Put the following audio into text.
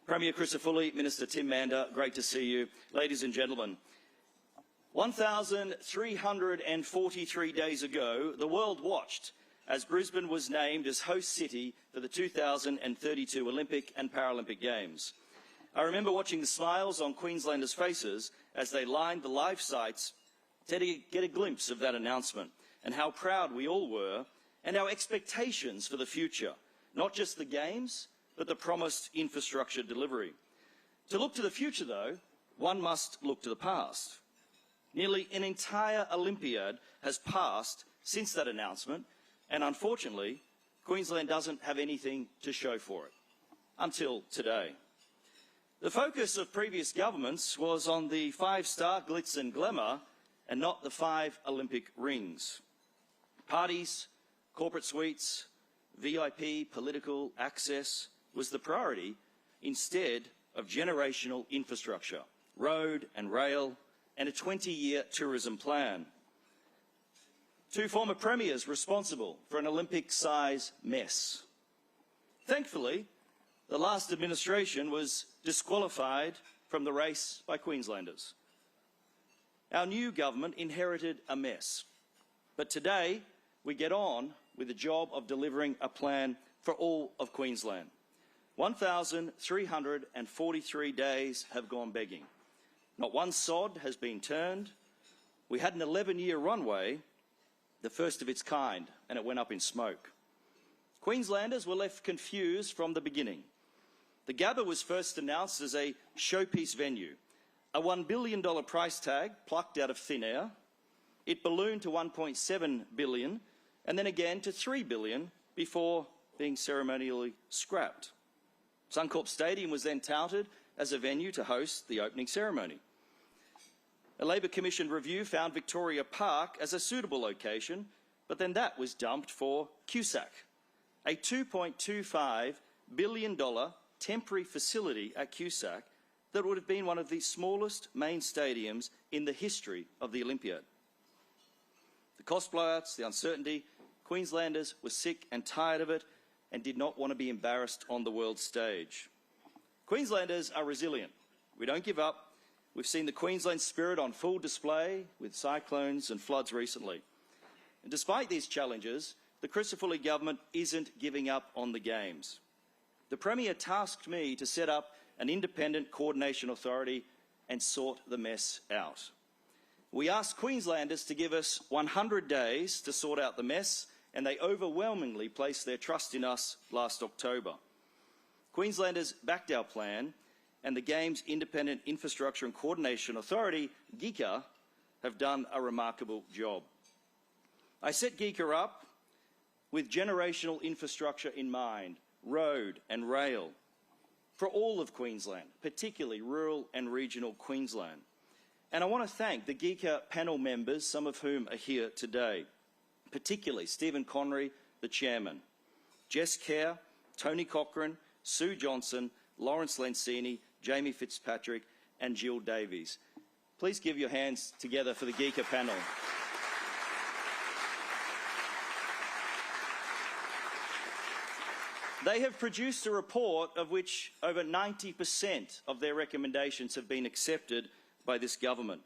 Premier Crisafulli, Minister Tim Mander, great to see you. Ladies and gentlemen, 1,343 days ago, the world watched as Brisbane was named as host city for the 2032 Olympic and Paralympic Games. I remember watching the smiles on Queenslanders' faces as they lined the live sites to get a glimpse of that announcement and how proud we all were and our expectations for the future, not just the Games, but the promised infrastructure delivery. To look to the future, though, one must look to the past. Nearly an entire Olympiad has passed since that announcement, and unfortunately, Queensland doesn't have anything to show for it, until today. The focus of previous governments was on the 5-star glitz and glamour and not the 5 Olympic rings. Parties, corporate suites, VIP political access was the priority instead of generational infrastructure, road and rail, and a 20-year tourism plan. 2 former premiers responsible for an Olympic-size mess. Thankfully, the last administration was disqualified from the race by Queenslanders. Our new government inherited a mess, but today we get on with the job of delivering a plan for all of Queensland. 1,343 days have gone begging. Not one sod has been turned. We had an 11-year runway, the first of its kind, and it went up in smoke. Queenslanders were left confused from the beginning. The Gabba was first announced as a showpiece venue, a $1 billion price tag plucked out of thin air. It ballooned to $1.7 billion and then again to $3 billion before being ceremonially scrapped. Suncorp Stadium was then touted as a venue to host the opening ceremony. A Labor Commission review found Victoria Park as a suitable location, but then that was dumped for QSAC, a $2.25 billion temporary facility at QSAC that would have been one of the smallest main stadiums in the history of the Olympiad. The cost blowouts, the uncertainty, Queenslanders were sick and tired of it and did not want to be embarrassed on the world stage. Queenslanders are resilient. We don't give up. We've seen the Queensland spirit on full display with cyclones and floods recently. And despite these challenges, the Crisafulli government isn't giving up on the Games. The Premier tasked me to set up an independent coordination authority and sort the mess out. We asked Queenslanders to give us 100 days to sort out the mess, and they overwhelmingly placed their trust in us last October. Queenslanders backed our plan, and the Games Independent Infrastructure and Coordination Authority, GICA, have done a remarkable job. I set GICA up with generational infrastructure in mind, road and rail, for all of Queensland, particularly rural and regional Queensland. And I want to thank the GICA panel members, some of whom are here today, particularly Stephen Connery, the chairman, Jess Kerr, Tony Cochrane, Sue Johnson, Lawrence Lencini, Jamie Fitzpatrick and Jill Davies. Please give your hands together for the GICA panel. They have produced a report of which over 90% of their recommendations have been accepted by this government.